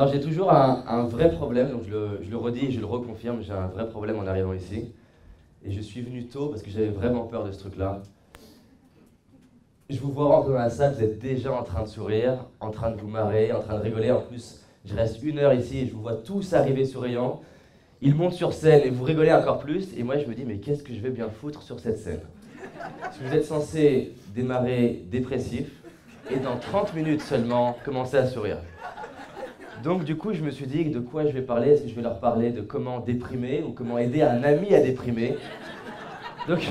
Alors j'ai toujours un vrai problème, donc je le redis et je le reconfirme, j'ai un vrai problème en arrivant ici. Et je suis venu tôt parce que j'avais vraiment peur de ce truc-là. Je vous vois rentrer dans la salle, vous êtes déjà en train de sourire, en train de vous marrer, en train de rigoler. En plus, je reste 1 heure ici et je vous vois tous arriver souriants. Ils montent sur scène et vous rigolez encore plus. Et moi je me dis, mais qu'est-ce que je vais bien foutre sur cette scène? Parce que vous êtes censé démarrer dépressif et dans 30 minutes seulement commencer à sourire. Donc du coup, je me suis dit de quoi je vais parler. Est-ce que je vais leur parler de comment déprimer ou comment aider un ami à déprimer? Donc,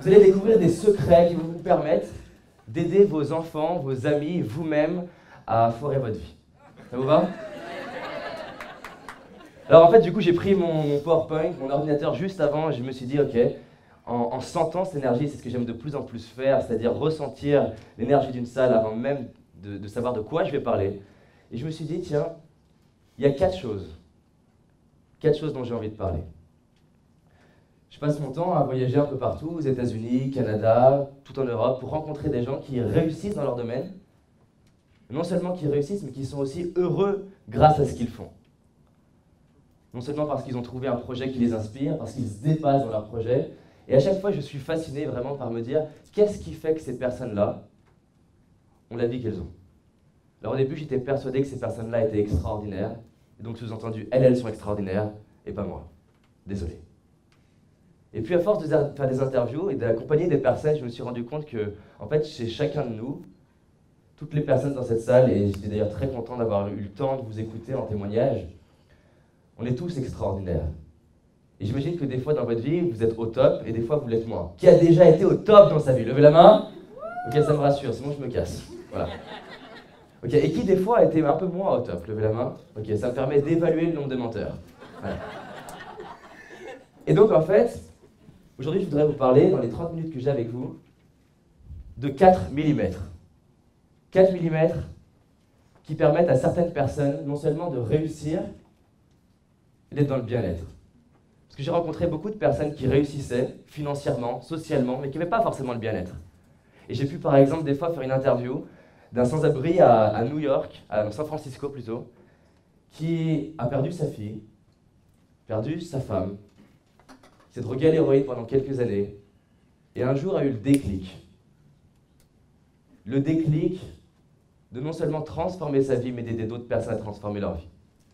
vous allez découvrir des secrets qui vont vous permettre d'aider vos enfants, vos amis, vous-même à foirer votre vie. Ça vous va? Alors en fait, du coup, j'ai pris mon PowerPoint, mon ordinateur juste avant et je me suis dit, ok, en sentant cette énergie, c'est ce que j'aime de plus en plus faire, c'est-à-dire ressentir l'énergie d'une salle avant même de savoir de quoi je vais parler. Et je me suis dit, tiens, il y a 4 choses. 4 choses dont j'ai envie de parler. Je passe mon temps à voyager un peu partout, aux États-Unis, Canada, tout en Europe, pour rencontrer des gens qui réussissent dans leur domaine. Non seulement qui réussissent, mais qui sont aussi heureux grâce à ce qu'ils font. Non seulement parce qu'ils ont trouvé un projet qui les inspire, parce qu'ils se dépassent dans leur projet. Et à chaque fois, je suis fasciné vraiment par me dire, qu'est-ce qui fait que ces personnes-là ont la vie qu'elles ont? Alors au début, j'étais persuadé que ces personnes-là étaient extraordinaires. Et donc, sous-entendu, elles sont extraordinaires, et pas moi. Désolé. Et puis, à force de faire des interviews et d'accompagner des personnes, je me suis rendu compte que, en fait, chez chacun de nous, toutes les personnes dans cette salle, et j'étais d'ailleurs très content d'avoir eu le temps de vous écouter en témoignage, on est tous extraordinaires. Et j'imagine que des fois dans votre vie, vous êtes au top, et des fois vous l'êtes moins. Qui a déjà été au top dans sa vie? Levez la main. Ok, ça me rassure, sinon je me casse. Voilà. Ok, et qui des fois a été un peu moins au top? Levez la main. Ok, ça me permet d'évaluer le nombre de menteurs. Voilà. Et donc en fait, aujourd'hui je voudrais vous parler, dans les 30 minutes que j'ai avec vous, de 4 mm. 4 mm qui permettent à certaines personnes non seulement de réussir, mais d'être dans le bien-être. Parce que j'ai rencontré beaucoup de personnes qui réussissaient financièrement, socialement, mais qui n'avaient pas forcément le bien-être. Et j'ai pu par exemple des fois faire une interview d'un sans-abri à New York, à San Francisco plutôt, qui a perdu sa fille, perdu sa femme, qui s'est drogué à l'héroïne pendant quelques années, et un jour a eu le déclic. Le déclic de non seulement transformer sa vie, mais d'aider d'autres personnes à transformer leur vie.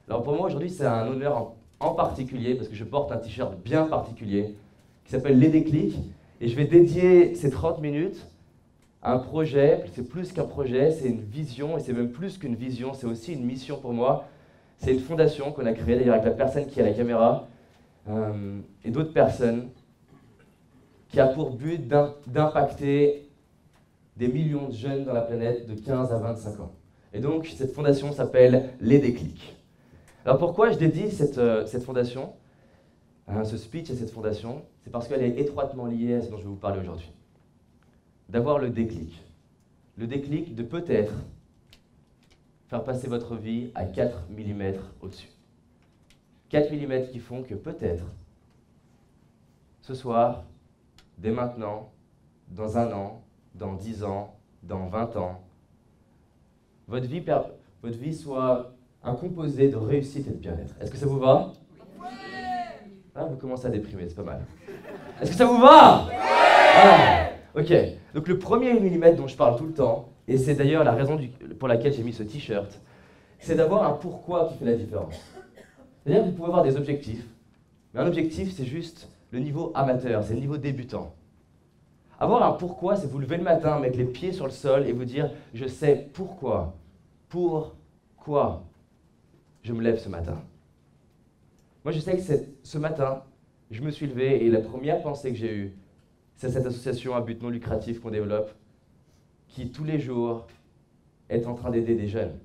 Alors pour moi aujourd'hui c'est un honneur en particulier, parce que je porte un t-shirt bien particulier, qui s'appelle Les Déclics, et je vais dédier ces 30 minutes à un projet. C'est plus qu'un projet, c'est une vision, et c'est même plus qu'une vision, c'est aussi une mission pour moi. C'est une fondation qu'on a créée d'ailleurs avec la personne qui est à la caméra, et d'autres personnes, qui a pour but d'impacter des millions de jeunes dans la planète de 15 à 25 ans. Et donc cette fondation s'appelle Les Déclics. Alors pourquoi je dédie cette fondation, ce speech à cette fondation? C'est parce qu'elle est étroitement liée à ce dont je vais vous parler aujourd'hui. D'avoir le déclic. Le déclic de peut-être faire passer votre vie à 4 mm au-dessus. 4 mm qui font que peut-être, ce soir, dès maintenant, dans 1 an, dans 10 ans, dans 20 ans, votre vie soit un composé de réussite et de bien-être. Est-ce que ça vous va? Oui. Ah, vous commencez à déprimer, c'est pas mal. Est-ce que ça vous va? Oui. Ah, ok, donc le premier millimètre dont je parle tout le temps, et c'est d'ailleurs la raison pour laquelle j'ai mis ce t-shirt, c'est d'avoir un pourquoi qui fait la différence. C'est-à-dire que vous pouvez avoir des objectifs, mais un objectif c'est juste le niveau amateur, c'est le niveau débutant. Avoir un pourquoi, c'est vous lever le matin, mettre les pieds sur le sol et vous dire « je sais pourquoi, pourquoi je me lève ce matin ». Moi je sais que ce matin, je me suis levé et la première pensée que j'ai eue, c'est cette association à but non lucratif qu'on développe, qui tous les jours est en train d'aider des jeunes.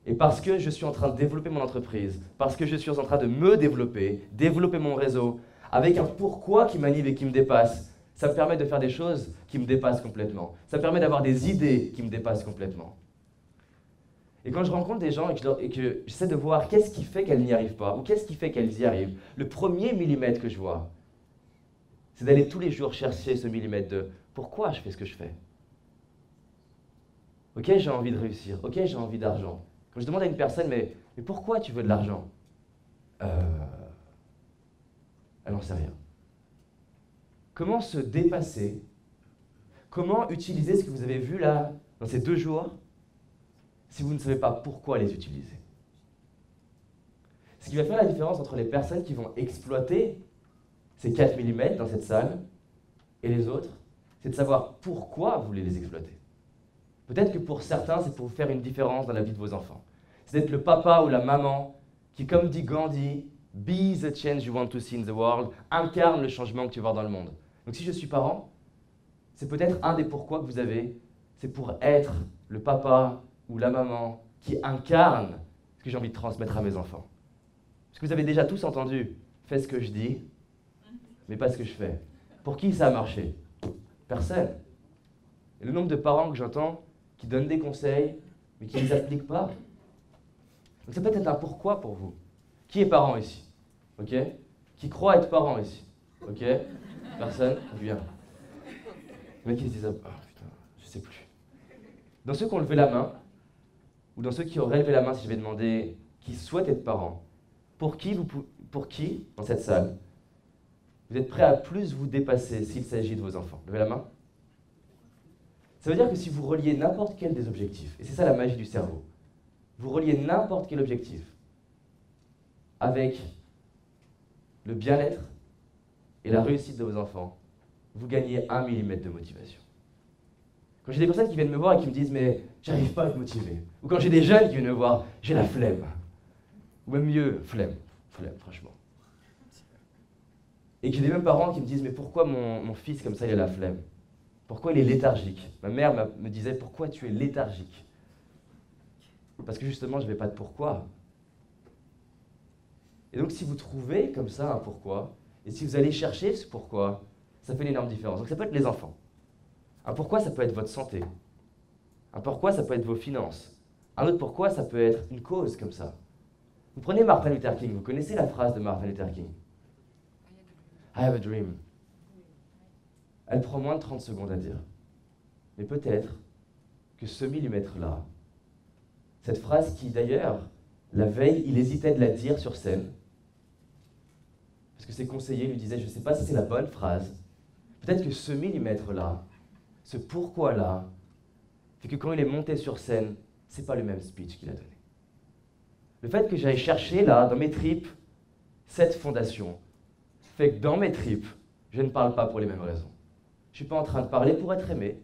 Et parce que je suis en train de développer mon entreprise, parce que je suis en train de me développer mon réseau, avec un pourquoi qui m'anime et qui me dépasse, ça me permet de faire des choses qui me dépassent complètement. Ça me permet d'avoir des idées qui me dépassent complètement. Et quand je rencontre des gens et que j'essaie de voir qu'est-ce qui fait qu'elles n'y arrivent pas, ou qu'est-ce qui fait qu'elles y arrivent, le premier millimètre que je vois, c'est d'aller tous les jours chercher ce millimètre de pourquoi je fais ce que je fais. Ok, j'ai envie de réussir, ok, j'ai envie d'argent. Quand je demande à une personne, mais pourquoi tu veux de l'argent? Elle n'en sait rien. Comment se dépasser? Comment utiliser ce que vous avez vu là, dans ces 2 jours, si vous ne savez pas pourquoi les utiliser? Ce qui va faire la différence entre les personnes qui vont exploiter ces 4 mm dans cette salle et les autres, c'est de savoir pourquoi vous voulez les exploiter. Peut-être que pour certains, c'est pour faire une différence dans la vie de vos enfants. C'est d'être le papa ou la maman qui, comme dit Gandhi, « Be the change you want to see in the world », incarne le changement que tu veux voir dans le monde. Donc si je suis parent, c'est peut-être un des pourquoi que vous avez, c'est pour être le papa ou la maman qui incarne ce que j'ai envie de transmettre à mes enfants. Parce que vous avez déjà tous entendu, fais ce que je dis, mais pas ce que je fais. Pour qui ça a marché? Personne. Et le nombre de parents que j'entends qui donnent des conseils, mais qui ne les appliquent pas. Donc ça peut être un pourquoi pour vous. Qui est parent ici? Ok? Qui croit être parent ici? Ok? Personne? Bien. Les mecs qui se disent, oh putain, je sais plus. Dans ceux qui ont levé la main, ou dans ceux qui auraient levé la main si j'avais demandé qui souhaitent être parents, pour qui, dans cette salle, vous êtes prêt à plus vous dépasser s'il s'agit de vos enfants? Levez la main. Ça veut dire que si vous reliez n'importe quel des objectifs, et c'est ça la magie du cerveau, vous reliez n'importe quel objectif avec le bien-être et la réussite de vos enfants, vous gagnez 1 mm de motivation. Quand j'ai des personnes qui viennent me voir et qui me disent « mais j'arrive pas à être motivé », ou quand j'ai des jeunes qui viennent me voir « j'ai la flemme », ou même mieux, flemme, franchement. Et que j'ai des mêmes parents qui me disent « mais pourquoi mon fils comme ça il a la flemme? Pourquoi il est léthargique ?» Ma mère me disait « pourquoi tu es léthargique ?» Parce que justement je ne vais pas de pourquoi. Et donc si vous trouvez comme ça un pourquoi, et si vous allez chercher ce pourquoi, ça fait une énorme différence. Donc ça peut être les enfants. Un pourquoi, ça peut être votre santé. Un pourquoi, ça peut être vos finances. Un autre pourquoi, ça peut être une cause comme ça. Vous prenez Martin Luther King, vous connaissez la phrase de Martin Luther King? I have a dream. Elle prend moins de 30 secondes à dire. Mais peut-être que ce millimètre-là, cette phrase qui d'ailleurs, la veille, il hésitait de la dire sur scène, parce que ses conseillers lui disaient, je ne sais pas si c'est la bonne phrase, peut-être que ce millimètre-là, ce pourquoi-là, fait que quand il est monté sur scène, c'est pas le même speech qu'il a donné. Le fait que j'aille chercher là, dans mes tripes, cette fondation, fait que dans mes tripes, je ne parle pas pour les mêmes raisons. Je ne suis pas en train de parler pour être aimé,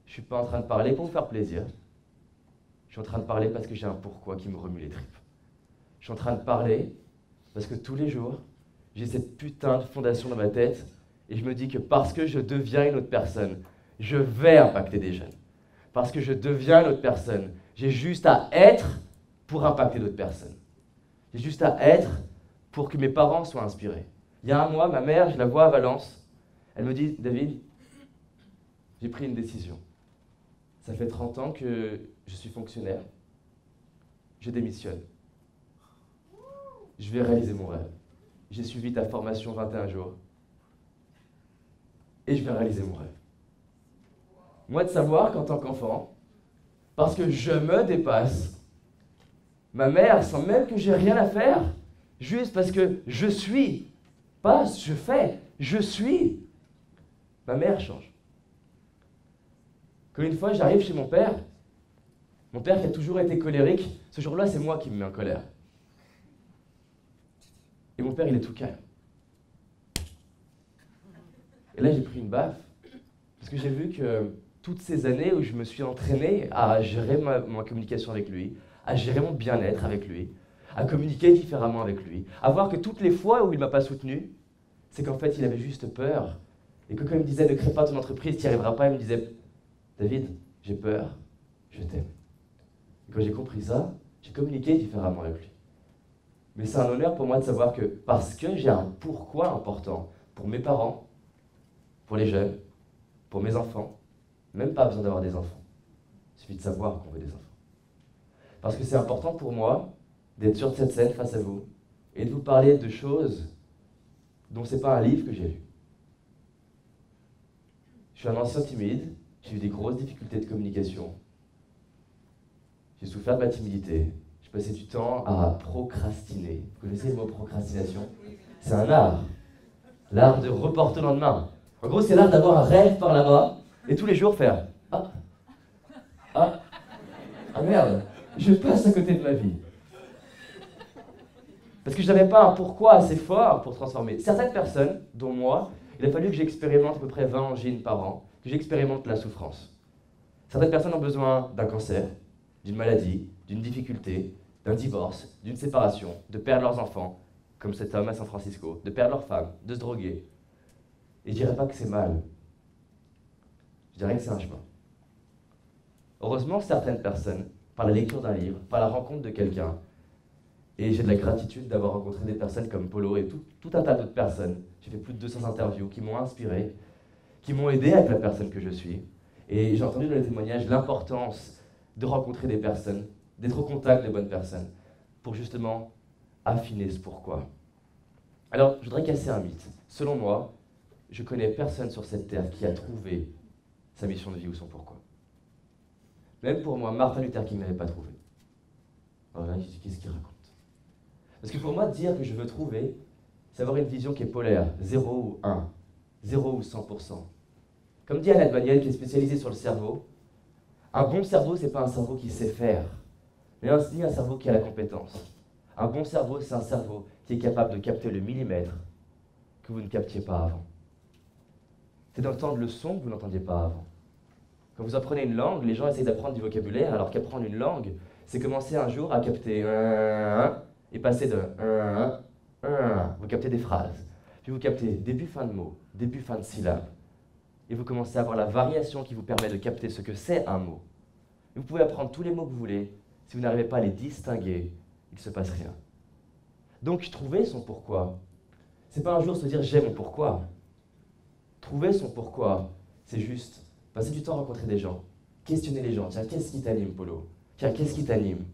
je ne suis pas en train de parler pour me faire plaisir, je suis en train de parler parce que j'ai un pourquoi qui me remue les tripes. Je suis en train de parler parce que tous les jours, j'ai cette putain de fondation dans ma tête et je me dis que parce que je deviens une autre personne, je vais impacter des jeunes. Parce que je deviens une autre personne, j'ai juste à être pour impacter d'autres personnes. J'ai juste à être pour que mes parents soient inspirés. Il y a un mois, ma mère, je la vois à Valence, elle me dit, David, j'ai pris une décision. Ça fait 30 ans que je suis fonctionnaire. Je démissionne. Je vais réaliser mon rêve. J'ai suivi ta formation 21 jours. Et je vais réaliser mon rêve. Moi, de savoir qu'en tant qu'enfant, parce que je me dépasse, ma mère, sans même que j'ai rien à faire, juste parce que je suis, pas je fais, je suis, ma mère change. Quand une fois j'arrive chez mon père qui a toujours été colérique, ce jour-là c'est moi qui me mets en colère. Et mon père il est tout calme. Et là j'ai pris une baffe, parce que j'ai vu que toutes ces années où je me suis entraîné à gérer ma communication avec lui, à gérer mon bien-être avec lui, à communiquer différemment avec lui, à voir que toutes les fois où il ne m'a pas soutenu, c'est qu'en fait il avait juste peur. Et que quand il me disait ne crée pas ton entreprise, tu n'y arriveras pas, il me disait David, j'ai peur, je t'aime. Et quand j'ai compris ça, j'ai communiqué différemment avec lui. Mais c'est un honneur pour moi de savoir que parce que j'ai un pourquoi important pour mes parents, pour les jeunes, pour mes enfants, même pas besoin d'avoir des enfants. Il suffit de savoir qu'on veut des enfants. Parce que c'est important pour moi d'être sur cette scène face à vous et de vous parler de choses dont c'est pas un livre que j'ai lu. Je suis un ancien timide, j'ai eu des grosses difficultés de communication. j'ai souffert de ma timidité, je passais du temps à procrastiner. Vous connaissez le mot procrastination? C'est un art. L'art de reporter au lendemain. En gros, c'est l'art d'avoir un rêve par là-bas et tous les jours faire « Ah, ah, ah merde, je passe à côté de ma vie. » Parce que je n'avais pas un pourquoi assez fort pour transformer. Certaines personnes, dont moi, il a fallu que j'expérimente à peu près 20 angines par an, que j'expérimente la souffrance. Certaines personnes ont besoin d'un cancer, d'une maladie, d'une difficulté, d'un divorce, d'une séparation, de perdre leurs enfants, comme cet homme à San Francisco, de perdre leur femme, de se droguer. Et je dirais pas que c'est mal. Je dirais que c'est un chemin. Heureusement, certaines personnes, par la lecture d'un livre, par la rencontre de quelqu'un, et j'ai de la gratitude d'avoir rencontré des personnes comme Polo et tout un tas d'autres personnes. J'ai fait plus de 200 interviews qui m'ont inspiré, qui m'ont aidé avec la personne que je suis. Et j'ai entendu dans les témoignages l'importance de rencontrer des personnes, d'être au contact des bonnes personnes, pour justement affiner ce pourquoi. Alors, je voudrais casser un mythe. Selon moi, je connais personne sur cette terre qui a trouvé sa mission de vie ou son pourquoi. Même pour moi, Martin Luther King n'avait pas trouvé. Alors là, qu'est-ce qu'il raconte? Parce que pour moi, dire que je veux trouver, c'est avoir une vision qui est polaire, 0 ou 1, 0 ou 100%. Comme dit Annette Baniel, qui est spécialisée sur le cerveau, un bon cerveau, c'est pas un cerveau qui sait faire, mais ni un cerveau qui a la compétence. Un bon cerveau, c'est un cerveau qui est capable de capter le millimètre que vous ne captiez pas avant. C'est d'entendre le son que vous n'entendiez pas avant. Quand vous apprenez une langue, les gens essayent d'apprendre du vocabulaire, alors qu'apprendre une langue, c'est commencer un jour à capter et passer de vous captez des phrases, puis vous captez début, fin de mot, début, fin de syllabe, et vous commencez à avoir la variation qui vous permet de capter ce que c'est un mot. Et vous pouvez apprendre tous les mots que vous voulez, si vous n'arrivez pas à les distinguer, il ne se passe rien. Donc, trouver son pourquoi, c'est pas un jour se dire j'ai mon pourquoi. Trouver son pourquoi, c'est juste passer du temps à rencontrer des gens, questionner les gens. Tiens, qu'est-ce qui t'anime, Polo? Tiens, qu'est-ce qui t'anime?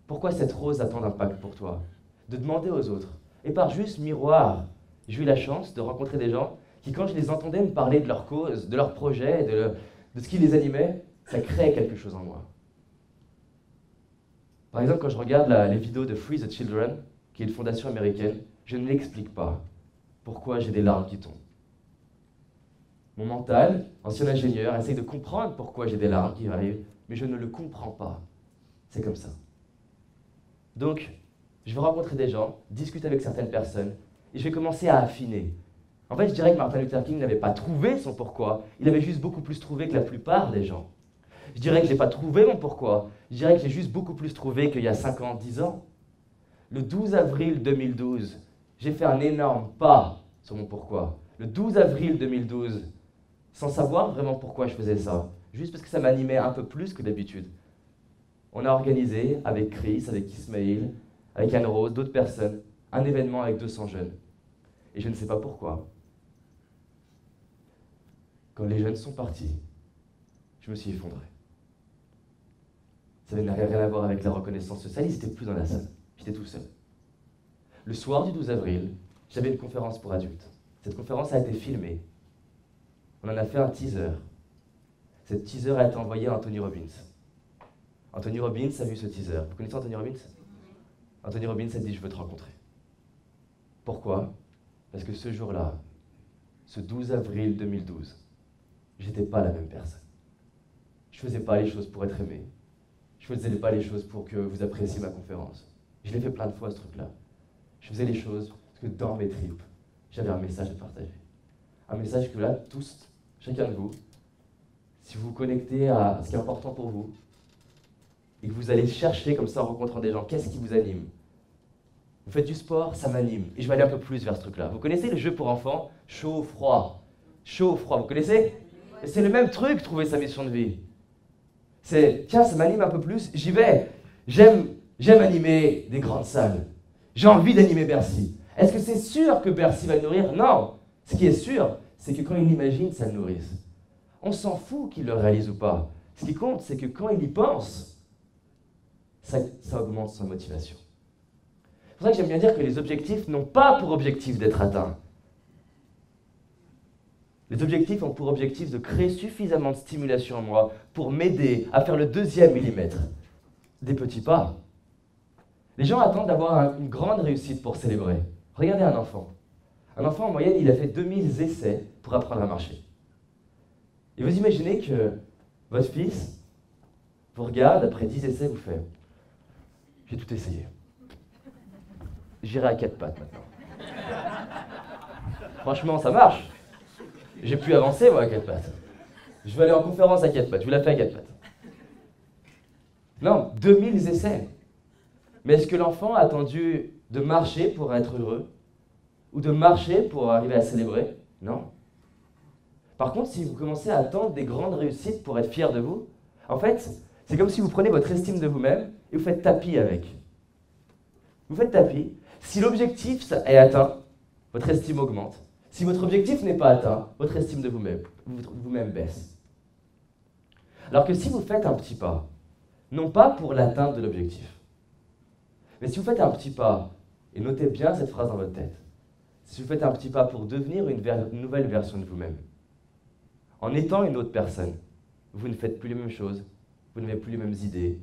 Pourquoi cette rose a tant d'impact pour toi? De demander aux autres. Et par juste miroir, j'ai eu la chance de rencontrer des gens qui, quand je les entendais me parler de leur cause, de leur projet, de ce qui les animait, ça créait quelque chose en moi. Par exemple, quand je regarde les vidéos de Free the Children, qui est une fondation américaine, je ne l'explique pas pourquoi j'ai des larmes qui tombent. Mon mental, ancien ingénieur, essaye de comprendre pourquoi j'ai des larmes qui arrivent, mais je ne le comprends pas. C'est comme ça. Donc, je vais rencontrer des gens, discuter avec certaines personnes, et je vais commencer à affiner. En fait, je dirais que Martin Luther King n'avait pas trouvé son pourquoi, il avait juste beaucoup plus trouvé que la plupart des gens. Je dirais que je n'ai pas trouvé mon pourquoi, je dirais que j'ai juste beaucoup plus trouvé qu'il y a 5 ans, 10 ans. Le 12 avril 2012, j'ai fait un énorme pas sur mon pourquoi. Le 12 avril 2012, sans savoir vraiment pourquoi je faisais ça, juste parce que ça m'animait un peu plus que d'habitude. On a organisé avec Chris, avec Ismail, avec Anne-Rose, d'autres personnes, un événement avec 200 jeunes. Et je ne sais pas pourquoi. Quand les jeunes sont partis, je me suis effondré. Ça n'avait rien à voir avec la reconnaissance sociale, ils n'étaient plus dans la salle. J'étais tout seul. Le soir du 12 avril, j'avais une conférence pour adultes. Cette conférence a été filmée. On en a fait un teaser. Cette teaser a été envoyée à Anthony Robbins. Anthony Robbins a vu ce teaser. Vous connaissez Anthony Robbins? Anthony Robbins a dit « Je veux te rencontrer ». Pourquoi? Parce que ce jour-là, ce 12 avril 2012, j'étais pas la même personne. Je faisais pas les choses pour être aimé. Je faisais pas les choses pour que vous appréciez ma conférence. Je l'ai fait plein de fois, ce truc-là. Je faisais les choses parce que dans mes tripes, j'avais un message à partager. Un message que là, tous, chacun de vous, si vous vous connectez à ce qui est important pour vous, et que vous allez chercher comme ça en rencontrant des gens, qu'est-ce qui vous anime? Vous faites du sport, ça m'anime. Et je vais aller un peu plus vers ce truc-là. Vous connaissez le jeu pour enfants? Chaud, froid. Chaud, froid, vous connaissez? Et c'est le même truc, trouver sa mission de vie. C'est, tiens, ça m'anime un peu plus, j'y vais. J'aime animer des grandes salles. J'ai envie d'animer Bercy. Est-ce que c'est sûr que Bercy va le nourrir? Non. Ce qui est sûr, c'est que quand il l'imagine, ça le nourrisse. On s'en fout qu'il le réalise ou pas. Ce qui compte, c'est que quand il y pense, ça augmente sa motivation. C'est pour ça que j'aime bien dire que les objectifs n'ont pas pour objectif d'être atteints. Les objectifs ont pour objectif de créer suffisamment de stimulation en moi pour m'aider à faire le 2e millimètre. des petits pas. Les gens attendent d'avoir une grande réussite pour célébrer. Regardez un enfant. Un enfant, en moyenne, il a fait 2000 essais pour apprendre à marcher. Et vous imaginez que votre fils vous regarde, après 10 essais, vous fait « J'ai tout essayé. J'irai à 4 pattes maintenant. » Franchement, ça marche. J'ai pu avancer, moi, à 4 pattes. Je vais aller en conférence à 4 pattes. Je vous la fais à 4 pattes. Non, 2000 essais. Mais est-ce que l'enfant a attendu de marcher pour être heureux? Ou de marcher pour arriver à célébrer? Non. Par contre, si vous commencez à attendre des grandes réussites pour être fier de vous, en fait, c'est comme si vous prenez votre estime de vous-même et vous faites tapis avec. Vous faites tapis. Si l'objectif est atteint, votre estime augmente. Si votre objectif n'est pas atteint, votre estime de vous-même baisse. Alors que si vous faites un petit pas, non pas pour l'atteinte de l'objectif, mais si vous faites un petit pas, et notez bien cette phrase dans votre tête, si vous faites un petit pas pour devenir une nouvelle version de vous-même, en étant une autre personne, vous ne faites plus les mêmes choses, vous n'avez plus les mêmes idées,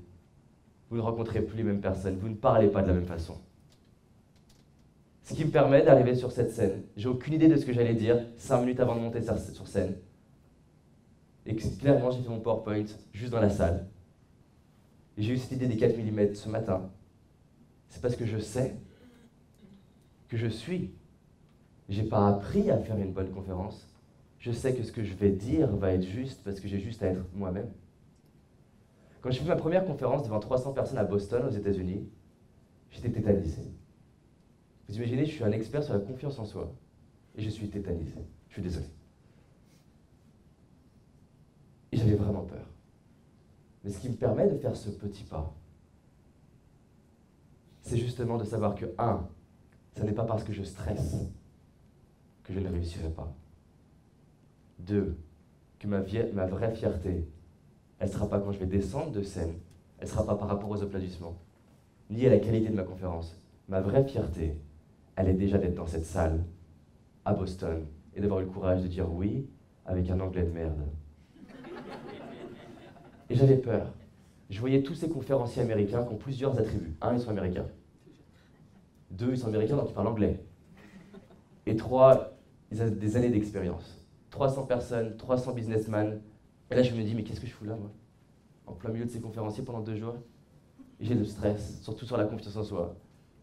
vous ne rencontrez plus les mêmes personnes, vous ne parlez pas de la même façon. Ce qui me permet d'arriver sur cette scène. J'ai aucune idée de ce que j'allais dire 5 minutes avant de monter sur scène. Et clairement, j'ai fait mon PowerPoint juste dans la salle. Et j'ai eu cette idée des 4 mm ce matin. C'est parce que je sais que je suis. J'ai pas appris à faire une bonne conférence. Je sais que ce que je vais dire va être juste parce que j'ai juste à être moi-même. Quand j'ai fait ma première conférence devant 300 personnes à Boston, aux États-Unis, j'étais tétanisé. Vous imaginez, je suis un expert sur la confiance en soi et je suis tétanisé. Je suis désolé. Et j'avais vraiment peur. Mais ce qui me permet de faire ce petit pas, c'est justement de savoir que, 1, ce n'est pas parce que je stresse que je ne réussirai pas. 2, que ma vraie fierté, elle ne sera pas quand je vais descendre de scène, elle ne sera pas par rapport aux applaudissements, ni à la qualité de ma conférence. Ma vraie fierté, elle est déjà d'être dans cette salle, à Boston, et d'avoir eu le courage de dire oui avec un anglais de merde. Et j'avais peur. Je voyais tous ces conférenciers américains qui ont plusieurs attributs. 1, ils sont américains. 2, ils sont américains, donc ils parlent anglais. Et 3, ils ont des années d'expérience. 300 personnes, 300 businessmen. Et là, je me dis, mais qu'est-ce que je fous là, moi? En plein milieu de ces conférenciers pendant 2 jours. Et j'ai le stress, surtout sur la confiance en soi.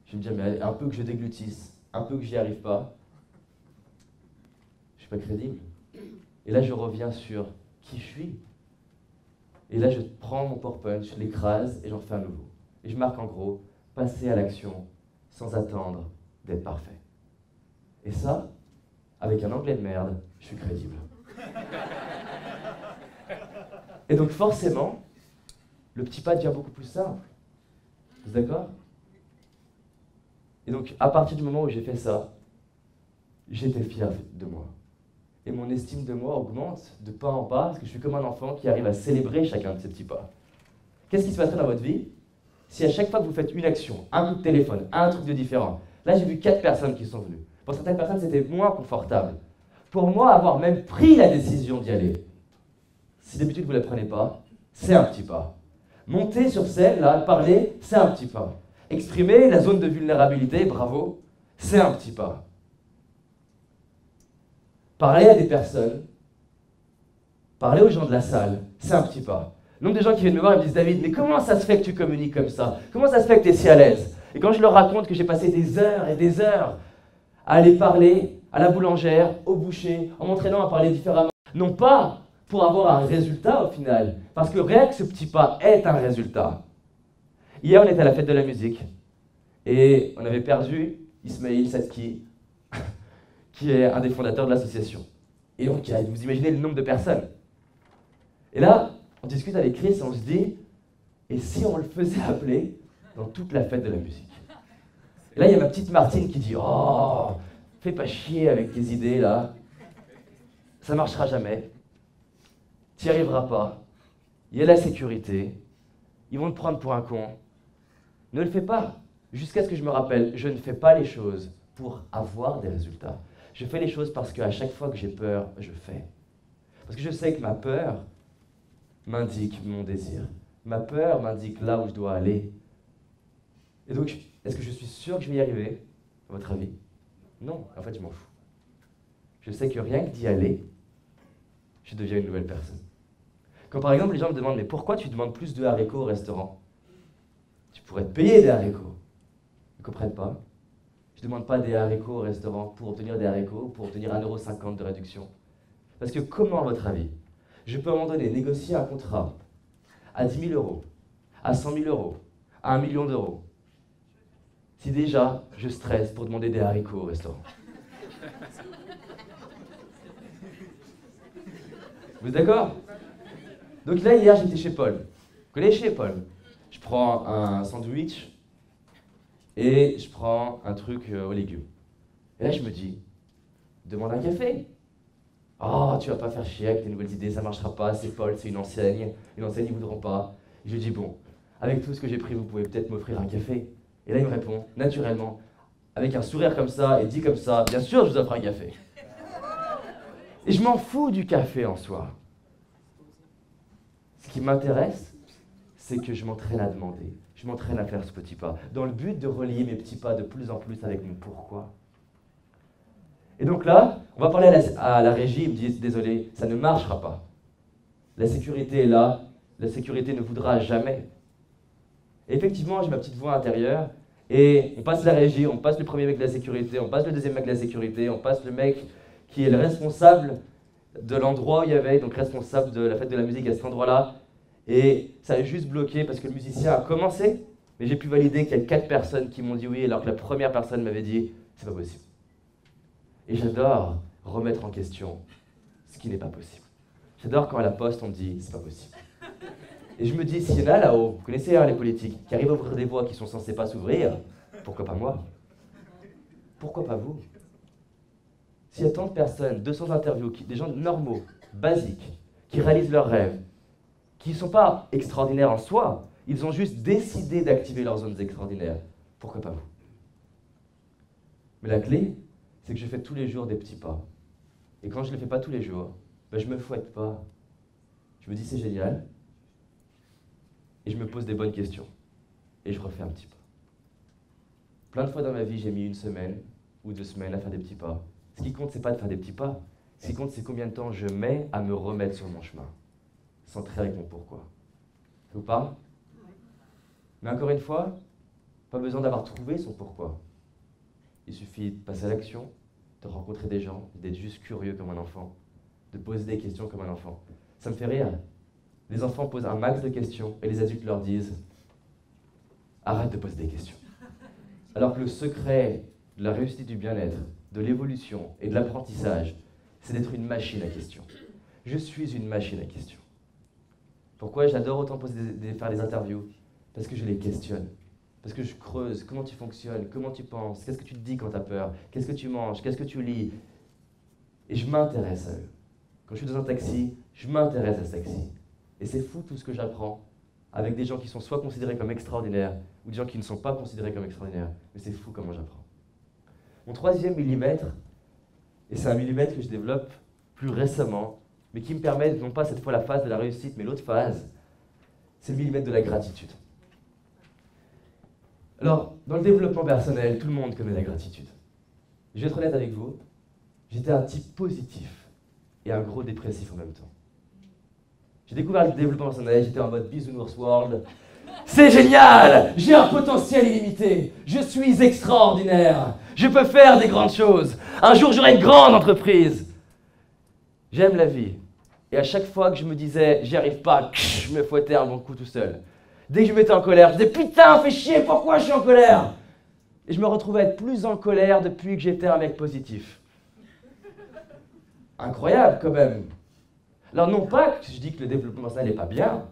Je me dis, mais un peu que je déglutisse, un peu que j'y arrive pas, je suis pas crédible. Et là, je reviens sur qui je suis. Et là, je prends mon PowerPoint, je l'écrase et j'en fais un nouveau. Et je marque en gros, passer à l'action sans attendre d'être parfait. Et ça, avec un anglais de merde, je suis crédible. Et donc forcément, le petit pas devient beaucoup plus simple. Vous êtes d'accord? Et donc, à partir du moment où j'ai fait ça, j'étais fier de moi. Et mon estime de moi augmente de pas en pas, parce que je suis comme un enfant qui arrive à célébrer chacun de ces petits pas. Qu'est-ce qui se passerait dans votre vie si à chaque fois que vous faites une action, un coup de téléphone, un truc de différent? Là, j'ai vu 4 personnes qui sont venues. Pour certaines personnes, c'était moins confortable. Pour moi, avoir même pris la décision d'y aller, si d'habitude vous ne la prenez pas, c'est un petit pas. Monter sur scène, là, parler, c'est un petit pas. Exprimer la zone de vulnérabilité, bravo, c'est un petit pas. Parler à des personnes, parler aux gens de la salle, c'est un petit pas. Le nombre de gens qui viennent me voir et me disent « David, mais comment ça se fait que tu communiques comme ça? Comment ça se fait que tu es si à l'aise ?» Et quand je leur raconte que j'ai passé des heures et des heures à aller parler à la boulangère, au boucher, en m'entraînant à parler différemment, non pas pour avoir un résultat au final, parce que rien que ce petit pas est un résultat. Hier, on était à la fête de la musique et on avait perdu Ismail Satki, qui est un des fondateurs de l'association. Et donc, vous imaginez le nombre de personnes. Et là, on discute avec Chris et on se dit, et si on le faisait appeler dans toute la fête de la musique? Et là, il y a ma petite Martine qui dit, oh, fais pas chier avec tes idées là, ça marchera jamais, tu n'y arriveras pas, il y a la sécurité, ils vont te prendre pour un con. Ne le fais pas, jusqu'à ce que je me rappelle, je ne fais pas les choses pour avoir des résultats. Je fais les choses parce qu'à chaque fois que j'ai peur, je fais. Parce que je sais que ma peur m'indique mon désir. Ma peur m'indique là où je dois aller. Et donc, est-ce que je suis sûr que je vais y arriver, à votre avis? Non, en fait, je m'en fous. Je sais que rien que d'y aller, je deviens une nouvelle personne. Quand par exemple les gens me demandent « Mais pourquoi tu demandes plus de haricots au restaurant? Tu pourrais te payer des haricots. » Ils ne comprennent pas. Je ne demande pas des haricots au restaurant pour obtenir des haricots, pour obtenir 1,50 € de réduction. Parce que comment, à votre avis, je peux à un moment donné négocier un contrat à 10 000 €, à 100 000 €, à 1 million d'euros, si déjà je stresse pour demander des haricots au restaurant? Vous êtes d'accord? Donc là, hier, j'étais chez Paul. Vous connaissez Paul? Je prends un sandwich et je prends un truc aux légumes. Et là, je me dis, demande un café. Oh, tu vas pas faire chier avec tes nouvelles idées, ça marchera pas, c'est Paul, c'est une enseigne, ils ne voudront pas. Et je lui dis, bon, avec tout ce que j'ai pris, vous pouvez peut-être m'offrir un café. Et là, il me répond, naturellement, avec un sourire comme ça, et dit comme ça, bien sûr, je vous offre un café. Et je m'en fous du café en soi. Ce qui m'intéresse, c'est que je m'entraîne à demander, je m'entraîne à faire ce petit pas, dans le but de relier mes petits pas de plus en plus avec mon pourquoi. Et donc là, on va parler à la régie, ils me disent, désolé, ça ne marchera pas. La sécurité est là, la sécurité ne voudra jamais. Et effectivement, j'ai ma petite voix intérieure, et on passe la régie, on passe le premier mec de la sécurité, on passe le deuxième mec de la sécurité, on passe le mec qui est le responsable de l'endroit où il y avait, donc responsable de la fête de la musique à cet endroit-là. Et ça a juste bloqué parce que le musicien a commencé, mais j'ai pu valider qu'il y a 4 personnes qui m'ont dit oui, alors que la première personne m'avait dit c'est pas possible. Et j'adore remettre en question ce qui n'est pas possible. J'adore quand à la poste on me dit c'est pas possible. Et je me dis, s'il y en a là-haut, vous connaissez les politiques, qui arrivent à ouvrir des voies qui sont censées pas s'ouvrir, pourquoi pas moi? Pourquoi pas vous? S'il y a tant de personnes, 200 interviews, des gens normaux, basiques, qui réalisent leurs rêves, qui ne sont pas extraordinaires en soi, ils ont juste décidé d'activer leurs zones extraordinaires, pourquoi pas vous? Mais la clé, c'est que je fais tous les jours des petits pas. Et quand je ne les fais pas tous les jours, je ne me fouette pas. Je me dis c'est génial, et je me pose des bonnes questions. Et je refais un petit pas. Plein de fois dans ma vie, j'ai mis 1 semaine ou 2 semaines à faire des petits pas. Ce qui compte, c'est pas de faire des petits pas. Ce qui compte, c'est combien de temps je mets à me remettre sur mon chemin. Centré avec mon pourquoi. Ça vous parle? Mais encore une fois, pas besoin d'avoir trouvé son pourquoi. Il suffit de passer à l'action, de rencontrer des gens, d'être juste curieux comme un enfant, de poser des questions comme un enfant. Ça me fait rire. Les enfants posent un max de questions et les adultes leur disent « Arrête de poser des questions ». Alors que le secret de la réussite du bien-être, de l'évolution et de l'apprentissage, c'est d'être une machine à questions. Je suis une machine à questions. Pourquoi j'adore autant faire des interviews? Parce que je les questionne. Parce que je creuse. Comment tu fonctionnes? Comment tu penses? Qu'est-ce que tu te dis quand tu as peur? Qu'est-ce que tu manges? Qu'est-ce que tu lis? Et je m'intéresse à eux. Quand je suis dans un taxi, je m'intéresse à ce taxi. Et c'est fou tout ce que j'apprends avec des gens qui sont soit considérés comme extraordinaires ou des gens qui ne sont pas considérés comme extraordinaires. Mais c'est fou comment j'apprends. Mon 3e millimètre, et c'est un millimètre que je développe plus récemment, mais qui me permet, non pas cette fois la phase de la réussite, mais l'autre phase, c'est le millimètre de la gratitude. Alors, dans le développement personnel, tout le monde connaît la gratitude. Je vais être honnête avec vous, j'étais un type positif et un gros dépressif en même temps. J'ai découvert le développement personnel, j'étais en mode bisounours world. C'est génial! J'ai un potentiel illimité! Je suis extraordinaire! Je peux faire des grandes choses! Un jour, j'aurai une grande entreprise! J'aime la vie. Et à chaque fois que je me disais, j'y arrive pas, je me fouettais un bon coup tout seul. Dès que je me mettais en colère, je disais, putain, fais chier, pourquoi je suis en colère? Et je me retrouvais à être plus en colère depuis que j'étais un mec positif. Incroyable quand même. Alors non pas que je dis que le développement personnel n'est pas bien,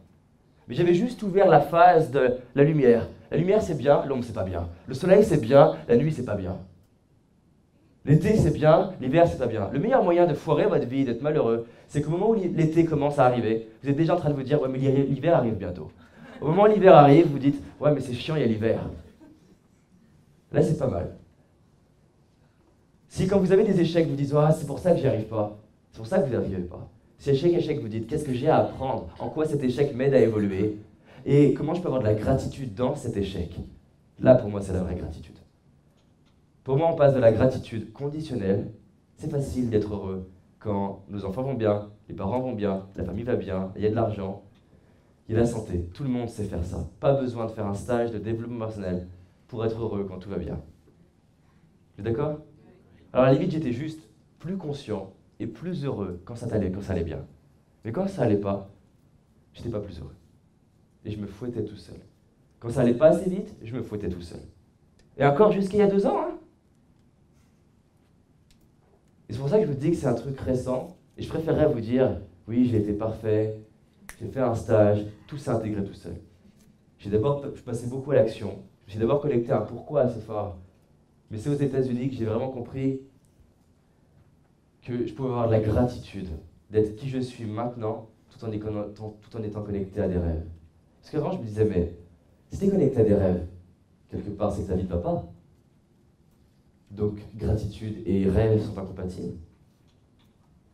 mais j'avais juste ouvert la phase de la lumière. La lumière c'est bien, l'ombre c'est pas bien. Le soleil c'est bien, la nuit c'est pas bien. L'été c'est bien, l'hiver c'est pas bien. Le meilleur moyen de foirer votre vie, d'être malheureux, c'est qu'au moment où l'été commence à arriver, vous êtes déjà en train de vous dire, ouais mais l'hiver arrive bientôt. Au moment où l'hiver arrive, vous dites, ouais mais c'est chiant, il y a l'hiver. Là c'est pas mal. Si quand vous avez des échecs, vous dites, ah c'est pour ça que j'y arrive pas, c'est pour ça que vous n'y arrivez pas. Si échec, vous dites, qu'est-ce que j'ai à apprendre? En quoi cet échec m'aide à évoluer? Et comment je peux avoir de la gratitude dans cet échec? Là, pour moi, c'est la vraie gratitude. Pour moi, on passe de la gratitude conditionnelle. C'est facile d'être heureux quand nos enfants vont bien, les parents vont bien, la famille va bien, il y a de l'argent, il y a la santé. Tout le monde sait faire ça. Pas besoin de faire un stage de développement personnel pour être heureux quand tout va bien. Vous êtes d'accord? Alors à la limite, j'étais juste plus conscient et plus heureux quand ça allait bien. Mais quand ça allait pas, j'étais pas plus heureux. Et je me fouettais tout seul. Quand ça allait pas assez vite, je me fouettais tout seul. Et encore jusqu'il y a 2 ans, hein. Et c'est pour ça que je vous dis que c'est un truc récent. Et je préférerais vous dire, oui, j'ai été parfait, j'ai fait un stage, tout s'est intégré tout seul. Je passais beaucoup à l'action. Je me suis d'abord connecté à un pourquoi assez fort. Mais c'est aux États-Unis que j'ai vraiment compris que je pouvais avoir de la gratitude d'être qui je suis maintenant, tout en étant connecté à des rêves. Parce qu'avant, je me disais, mais si tu es connecté à des rêves, quelque part, c'est que ta vie ne va pas. Donc, gratitude et rêve sont incompatibles.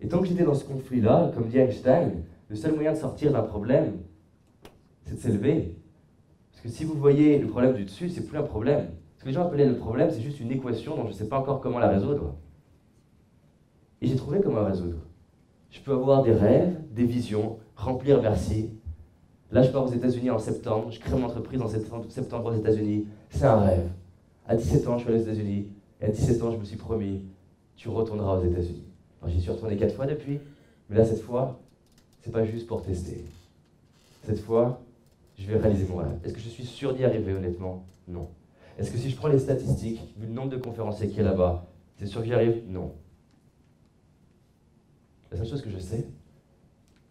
Et tant que j'étais dans ce conflit-là, comme dit Einstein, le seul moyen de sortir d'un problème, c'est de s'élever. Parce que si vous voyez le problème du dessus, c'est plus un problème. Ce que les gens appelaient le problème, c'est juste une équation dont je ne sais pas encore comment la résoudre. Et j'ai trouvé comment la résoudre. Je peux avoir des rêves, des visions, remplir Bercy. Là, je pars aux États-Unis en septembre, je crée mon entreprise en septembre aux États-Unis. C'est un rêve. À 17 ans, je suis allé aux États-Unis. Et à 17 ans, je me suis promis, tu retourneras aux États-Unis. Alors, j'y suis retourné 4 fois depuis. Mais là, cette fois, c'est pas juste pour tester. Cette fois, je vais réaliser mon rêve. Est-ce que je suis sûr d'y arriver, honnêtement? Non. Est-ce que si je prends les statistiques, vu le nombre de conférenciers qu'il y a là-bas, c'est sûr que j'y arrive? Non. La seule chose que je sais,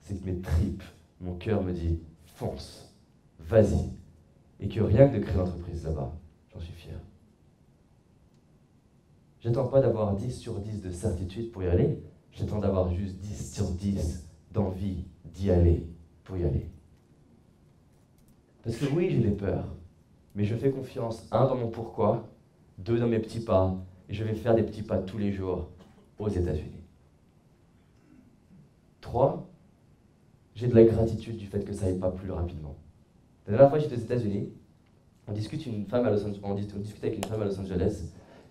c'est que mes tripes, mon cœur me dit, fonce, vas-y. Et que rien que de créer l'entreprise là-bas, j'en suis fier. J'attends pas d'avoir 10 sur 10 de certitude pour y aller, j'attends d'avoir juste 10 sur 10 d'envie d'y aller pour y aller. Parce que oui, j'ai des peurs, mais je fais confiance, 1, dans mon pourquoi, 2, dans mes petits pas, et je vais faire des petits pas tous les jours aux États-Unis. 3, j'ai de la gratitude du fait que ça n'aille pas plus rapidement. La dernière fois, j'étais aux États-Unis, on discutait avec une femme à Los Angeles,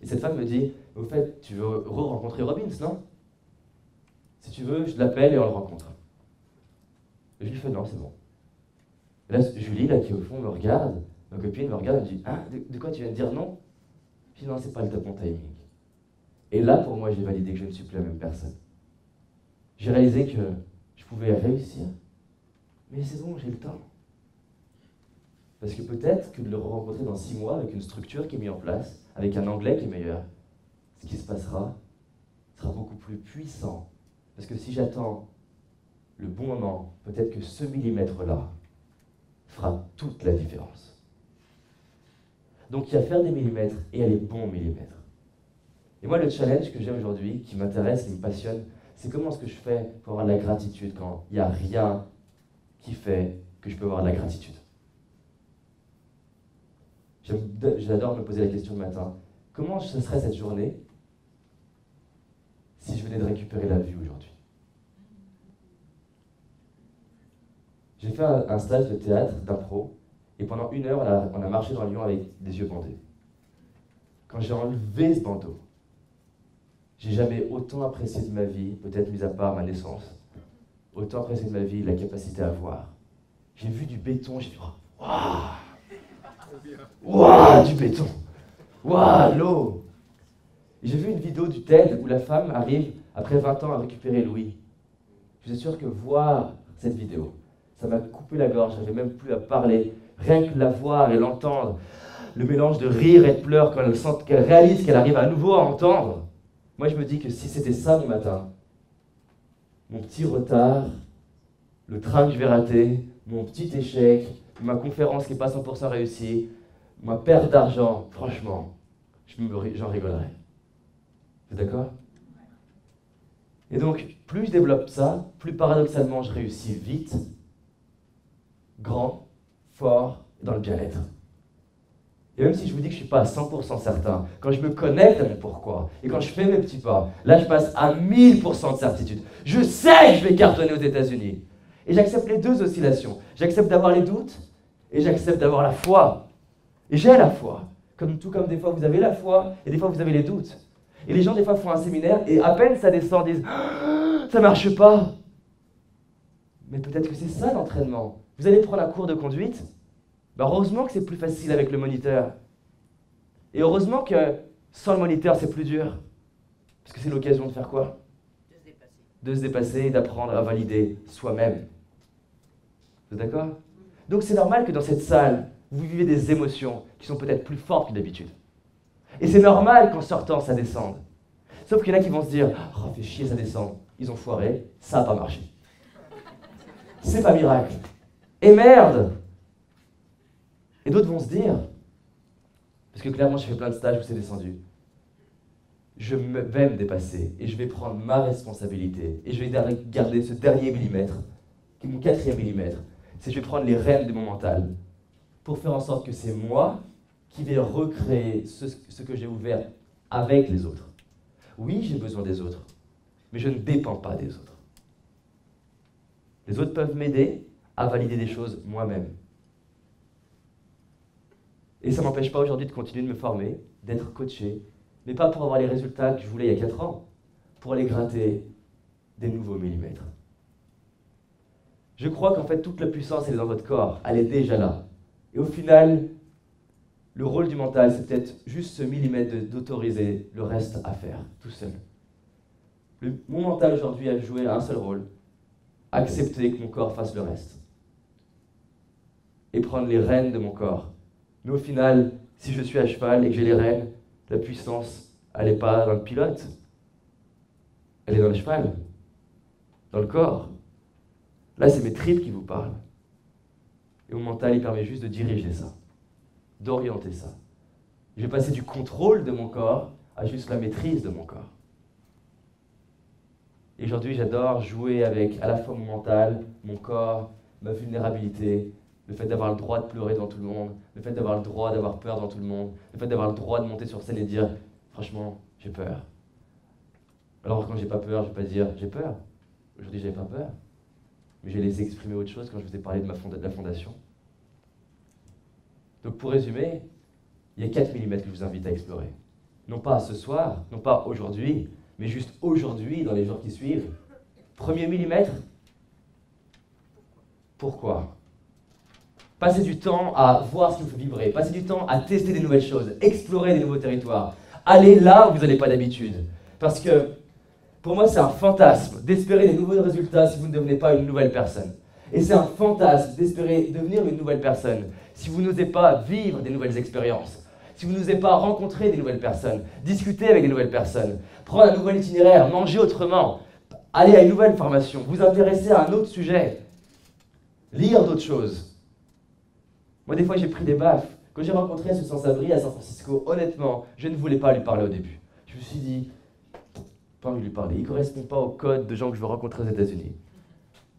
et cette femme me dit, au fait, tu veux rencontrer Robbins, non? Si tu veux, je l'appelle et on le rencontre. Et je lui fais, non, c'est bon. Et là, Julie, là, qui est au fond, me regarde, ma copine me regarde, elle me dit, ah, de quoi tu viens de dire non? Je dis, non, c'est pas le bon timing. Et là, pour moi, j'ai validé que je ne suis plus la même personne. J'ai réalisé que je pouvais réussir, mais c'est bon, j'ai le temps. Parce que peut-être que de le rencontrer dans 6 mois avec une structure qui est mise en place, avec un anglais qui est meilleur, ce qui se passera sera beaucoup plus puissant. Parce que si j'attends le bon moment, peut-être que ce millimètre-là fera toute la différence. Donc il y a à faire des millimètres et il y a les bons millimètres. Et moi, le challenge que j'ai aujourd'hui, qui m'intéresse, qui me passionne, c'est comment est-ce que je fais pour avoir de la gratitude quand il n'y a rien qui fait que je peux avoir de la gratitude. J'adore me poser la question le matin. Comment ce serait cette journée si je venais de récupérer la vue aujourd'hui? J'ai fait un stage de théâtre, d'impro, et pendant 1 heure, on a marché dans Lyon avec des yeux bandés. Quand j'ai enlevé ce bandeau, j'ai jamais autant apprécié de ma vie, peut-être mis à part ma naissance, autant apprécié de ma vie la capacité à voir. J'ai vu du béton, j'ai dit « Waouh ! Waouh, du béton! Waouh, l'eau !» J'ai vu une vidéo du TED où la femme arrive, après 20 ans, à récupérer Louis. Je suis sûr que voir cette vidéo, ça m'a coupé la gorge, j'avais même plus à parler. Rien que la voir et l'entendre, le mélange de rire et de pleurs quand qu'elle réalise qu'elle arrive à nouveau à entendre. Moi, je me dis que si c'était ça mon matin, mon petit retard, le train que je vais rater, mon petit échec, ma conférence qui n'est pas 100% réussie, ma perte d'argent, franchement, j'en rigolerais. Vous êtes d'accord? Et donc, plus je développe ça, plus paradoxalement je réussis vite, grand, fort, et dans le bien-être. Et même si je vous dis que je ne suis pas à 100% certain, quand je me connecte à mon pourquoi, et quand je fais mes petits pas, là je passe à 1000% de certitude. Je sais que je vais cartonner aux États-Unis. Et j'accepte les 2 oscillations. J'accepte d'avoir les doutes, Et j'accepte d'avoir la foi. Et j'ai la foi. Tout comme des fois vous avez la foi, et des fois vous avez les doutes. Et les gens des fois font un séminaire, et à peine ça descend, disent « ça marche pas ». Mais peut-être que c'est ça l'entraînement. Vous allez prendre un cours de conduite, heureusement que c'est plus facile avec le moniteur. Et heureusement que sans le moniteur, c'est plus dur. Parce que c'est l'occasion de faire quoi? De se dépasser. De se dépasser et d'apprendre à valider soi-même. Vous êtes d'accord? Donc c'est normal que dans cette salle, vous vivez des émotions qui sont peut-être plus fortes que d'habitude. Et c'est normal qu'en sortant, ça descende. Sauf qu'il y en a qui vont se dire « oh, fait chier, ça descend. Ils ont foiré, ça n'a pas marché. » C'est pas miracle. Et merde! Et d'autres vont se dire, parce que clairement j'ai fait plein de stages où c'est descendu, je vais me dépasser et je vais prendre ma responsabilité et je vais garder ce dernier millimètre, qui est mon 4e millimètre, c'est que je vais prendre les rênes de mon mental pour faire en sorte que c'est moi qui vais recréer ce que j'ai ouvert avec les autres. Oui, j'ai besoin des autres, mais je ne dépends pas des autres. Les autres peuvent m'aider à valider des choses moi-même. Et ça ne m'empêche pas aujourd'hui de continuer de me former, d'être coaché, mais pas pour avoir les résultats que je voulais il y a 4 ans, pour aller gratter des nouveaux millimètres. Je crois qu'en fait, toute la puissance, elle est dans votre corps, elle est déjà là. Et au final, le rôle du mental, c'est peut-être juste ce millimètre d'autoriser le reste à faire, tout seul. Mon mental aujourd'hui a joué un seul rôle, accepter que mon corps fasse le reste. Et prendre les rênes de mon corps. Mais au final, si je suis à cheval et que j'ai les rênes, la puissance, elle n'est pas dans le pilote. Elle est dans le cheval, dans le corps. Là, c'est mes tripes qui vous parlent. Et mon mental, il permet juste de diriger ça, d'orienter ça. Je vais passer du contrôle de mon corps à juste la maîtrise de mon corps. Et aujourd'hui, j'adore jouer avec à la fois mon mental, mon corps, ma vulnérabilité, le fait d'avoir le droit de pleurer devant tout le monde, le fait d'avoir le droit d'avoir peur devant tout le monde, le fait d'avoir le droit de monter sur scène et dire « franchement, j'ai peur ». Alors quand j'ai pas peur, je vais pas dire « j'ai peur ». Aujourd'hui, j'avais pas peur. Mais j'ai laissé exprimer autre chose quand je vous ai parlé de la fondation. Donc pour résumer, il y a 4 millimètres que je vous invite à explorer. Non pas ce soir, non pas aujourd'hui, mais juste aujourd'hui, dans les jours qui suivent. Premier millimètre. Pourquoi? Passez du temps à voir ce qui vous fait vibrer, passez du temps à tester des nouvelles choses, explorer des nouveaux territoires. Allez là où vous n'allez pas d'habitude. Parce que, pour moi, c'est un fantasme d'espérer des nouveaux résultats si vous ne devenez pas une nouvelle personne. Et c'est un fantasme d'espérer devenir une nouvelle personne si vous n'osez pas vivre des nouvelles expériences, si vous n'osez pas rencontrer des nouvelles personnes, discuter avec des nouvelles personnes, prendre un nouvel itinéraire, manger autrement, aller à une nouvelle formation, vous intéresser à un autre sujet, lire d'autres choses. Moi, des fois, j'ai pris des baffes. Quand j'ai rencontré ce sans-abri à San Francisco, honnêtement, je ne voulais pas lui parler au début. Je me suis dit, pas envie de lui parler, il ne correspond pas au code de gens que je veux rencontrer aux États-Unis.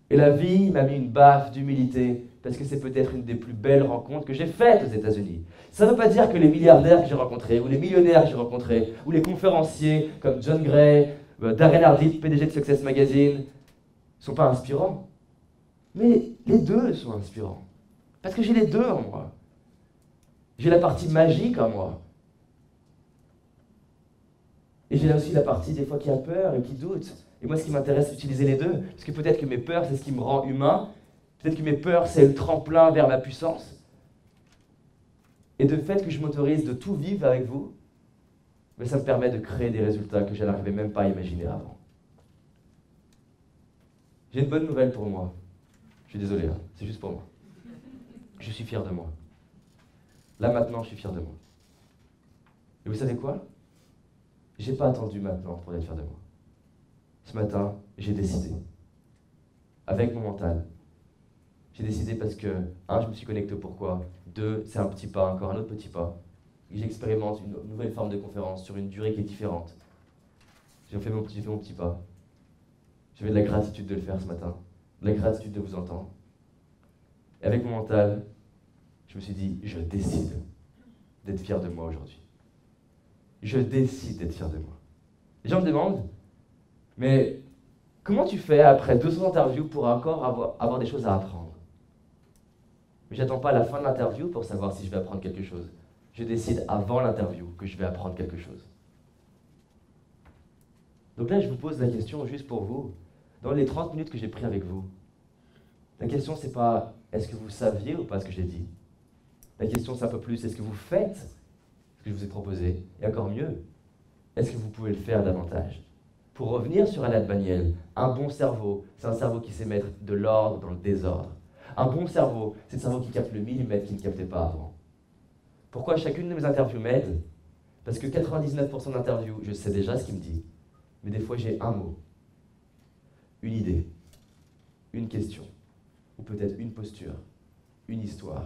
Et la vie m'a mis une baffe d'humilité, parce que c'est peut-être une des plus belles rencontres que j'ai faites aux États-Unis. Ça ne veut pas dire que les milliardaires que j'ai rencontrés, ou les millionnaires que j'ai rencontrés, ou les conférenciers comme John Gray, Darren Hardy, PDG de Success Magazine, ne sont pas inspirants. Mais les deux sont inspirants. Parce que j'ai les deux en moi. J'ai la partie magique en moi. Et j'ai là aussi la partie des fois qui a peur et qui doute. Et moi, ce qui m'intéresse, c'est d'utiliser les deux. Parce que peut-être que mes peurs, c'est ce qui me rend humain. Peut-être que mes peurs, c'est le tremplin vers ma puissance. Et de fait que je m'autorise de tout vivre avec vous, mais ça me permet de créer des résultats que je n'arrivais même pas à imaginer avant. J'ai une bonne nouvelle pour moi. Je suis désolé, hein, c'est juste pour moi. Je suis fier de moi. Là, maintenant, je suis fier de moi. Et vous savez quoi? J'ai pas attendu maintenant pour être fier de moi. Ce matin, j'ai décidé. Avec mon mental. J'ai décidé parce que, 1, je me suis connecté au pourquoi. 2, c'est un petit pas, encore un autre petit pas. J'expérimente une nouvelle forme de conférence sur une durée qui est différente. J'ai fait mon petit pas. J'avais de la gratitude de le faire ce matin. De la gratitude de vous entendre. Et avec mon mental, je me suis dit, je décide d'être fier de moi aujourd'hui. Je décide d'être fier de moi. Les gens me demandent, mais comment tu fais après 200 interviews pour encore avoir des choses à apprendre? Mais j'attends pas la fin de l'interview pour savoir si je vais apprendre quelque chose. Je décide avant l'interview que je vais apprendre quelque chose. Donc là, je vous pose la question juste pour vous. Dans les 30 minutes que j'ai pris avec vous, la question, c'est pas est-ce que vous saviez ou pas ce que j'ai dit. La question, c'est un peu plus est-ce que vous faites ce que je vous ai proposé. Et encore mieux, est-ce que vous pouvez le faire davantage. Pour revenir sur Alan Baniel, un bon cerveau, c'est un cerveau qui sait mettre de l'ordre dans le désordre. Un bon cerveau, c'est le cerveau qui capte le millimètre qu'il ne captait pas avant. Pourquoi chacune de mes interviews m'aide? Parce que 99% d'interviews, je sais déjà ce qu'il me dit. Mais des fois, j'ai un mot, une idée, une question, ou peut-être une posture, une histoire,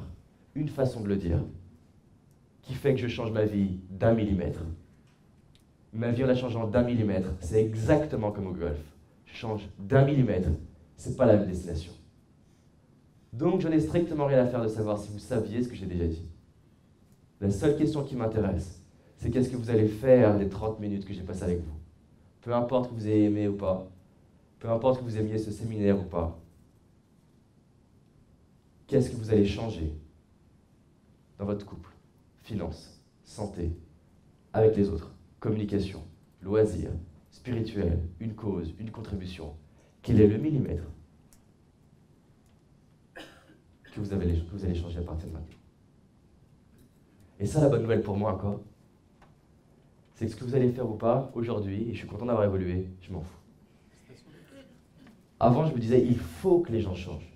une façon de le dire, qui fait que je change ma vie d'1 millimètre. Ma vie en la changeant d'1 millimètre, c'est exactement comme au golf. Je change d'1 millimètre, c'est pas la même destination. Donc j'en ai strictement rien à faire de savoir si vous saviez ce que j'ai déjà dit. La seule question qui m'intéresse, c'est qu'est-ce que vous allez faire des 30 minutes que j'ai passées avec vous. Peu importe que vous ayez aimé ou pas, peu importe que vous aimiez ce séminaire ou pas, qu'est-ce que vous allez changer dans votre couple, finances, santé, avec les autres, communication, loisirs, spirituel, une cause, une contribution. Quel est le millimètre que vous allez changer à partir de maintenant? Et ça, la bonne nouvelle pour moi encore, c'est que ce que vous allez faire ou pas aujourd'hui, et je suis content d'avoir évolué, je m'en fous. Avant, je me disais, il faut que les gens changent.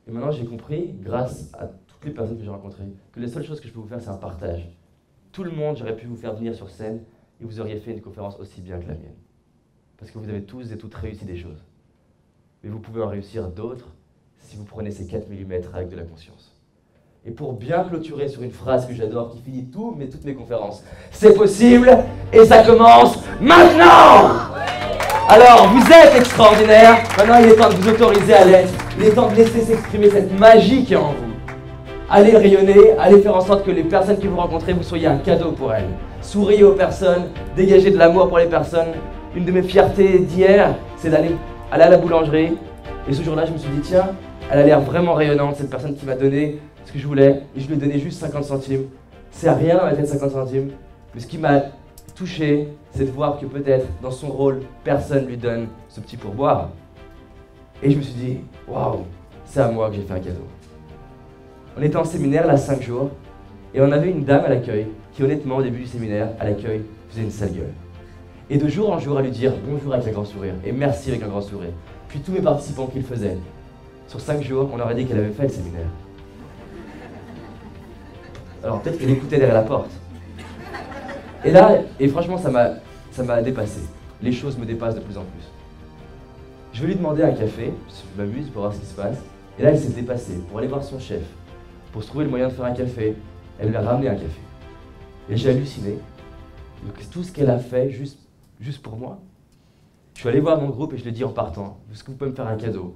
Et maintenant, j'ai compris, grâce à toutes les personnes que j'ai rencontrées, que la seule chose que je peux vous faire, c'est un partage. Tout le monde, j'aurais pu vous faire venir sur scène et vous auriez fait une conférence aussi bien que la mienne. Parce que vous avez tous et toutes réussi des choses. Mais vous pouvez en réussir d'autres si vous prenez ces 4 mm avec de la conscience. Et pour bien clôturer sur une phrase que j'adore, qui finit toutes mes conférences, c'est possible et ça commence maintenant! Alors, vous êtes extraordinaire, maintenant il est temps de vous autoriser à l'être, il est temps de laisser s'exprimer cette magie qui est en vous. Allez rayonner, allez faire en sorte que les personnes que vous rencontrez, vous soyez un cadeau pour elles. Souriez aux personnes, dégagez de l'amour pour les personnes. Une de mes fiertés d'hier, c'est d'aller à la boulangerie. Et ce jour-là, je me suis dit, tiens, elle a l'air vraiment rayonnante, cette personne qui m'a donné ce que je voulais. Et je lui ai donné juste 50 centimes. C'est rien dans ma tête, 50 centimes. Mais ce qui m'a touché, c'est de voir que peut-être, dans son rôle, personne ne lui donne ce petit pourboire. Et je me suis dit, waouh, c'est à moi que j'ai fait un cadeau. On était en séminaire, là, 5 jours, et on avait une dame à l'accueil qui, honnêtement, au début du séminaire, à l'accueil, faisait une sale gueule. Et de jour en jour, à lui dire bonjour avec un grand sourire, et merci avec un grand sourire. Puis tous mes participants qui le faisaient. Sur 5 jours, on leur a dit qu'elle avait fait le séminaire. Alors peut-être qu'elle écoutait derrière la porte. Et là, et franchement, ça m'a dépassé. Les choses me dépassent de plus en plus. Je vais lui demander un café, je m'amuse pour voir ce qui se passe. Et là, elle s'est dépassée pour aller voir son chef. Pour se trouver le moyen de faire un café, elle lui a ramené un café. Et j'ai halluciné. Donc tout ce qu'elle a fait juste pour moi. Je suis allé voir mon groupe et je lui ai dit en partant, est-ce que vous pouvez me faire un cadeau?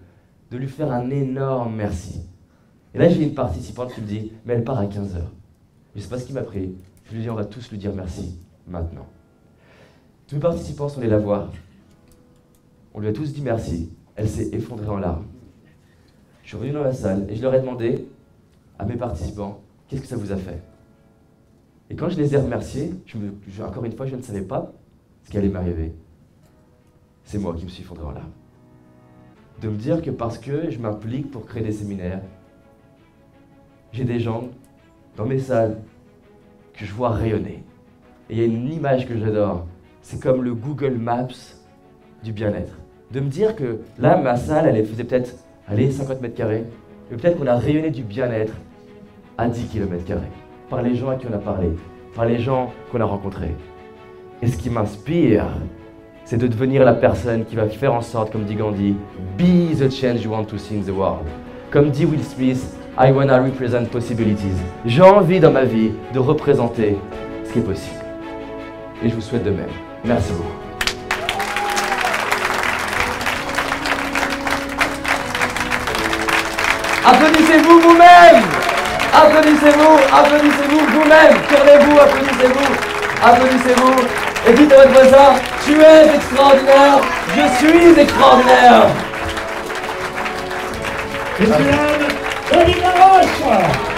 De lui faire un énorme merci. Et là j'ai une participante qui me dit, mais elle part à 15h. Je ne sais pas ce qui m'a pris. Je lui ai dit, on va tous lui dire merci, maintenant. Tous les participants sont allés la voir. On lui a tous dit merci. Elle s'est effondrée en larmes. Je suis revenu dans la salle et je leur ai demandé à mes participants, qu'est-ce que ça vous a fait? Et quand je les ai remerciés, encore une fois, je ne savais pas ce qui allait m'arriver. C'est moi qui me suis effondré en larmes. De me dire que parce que je m'implique pour créer des séminaires, j'ai des gens dans mes salles que je vois rayonner. Et il y a une image que j'adore, c'est comme le Google Maps du bien-être. De me dire que là, ma salle, elle faisait peut-être 50 mètres carrés, mais peut-être qu'on a rayonné du bien-être à 10 km carrés, par les gens à qui on a parlé, par les gens qu'on a rencontrés. Et ce qui m'inspire, c'est de devenir la personne qui va faire en sorte, comme dit Gandhi, be the change you want to see in the world. Comme dit Will Smith, I wanna represent possibilities. J'ai envie dans ma vie de représenter ce qui est possible. Et je vous souhaite de même. Merci beaucoup. Applaudissez-vous vous-même! Applaudissez-vous, applaudissez-vous vous-même! Tournez-vous, applaudissez-vous, applaudissez-vous! Et dites à votre voisin, tu es extraordinaire, je suis extraordinaire! Christiane, David Laroche.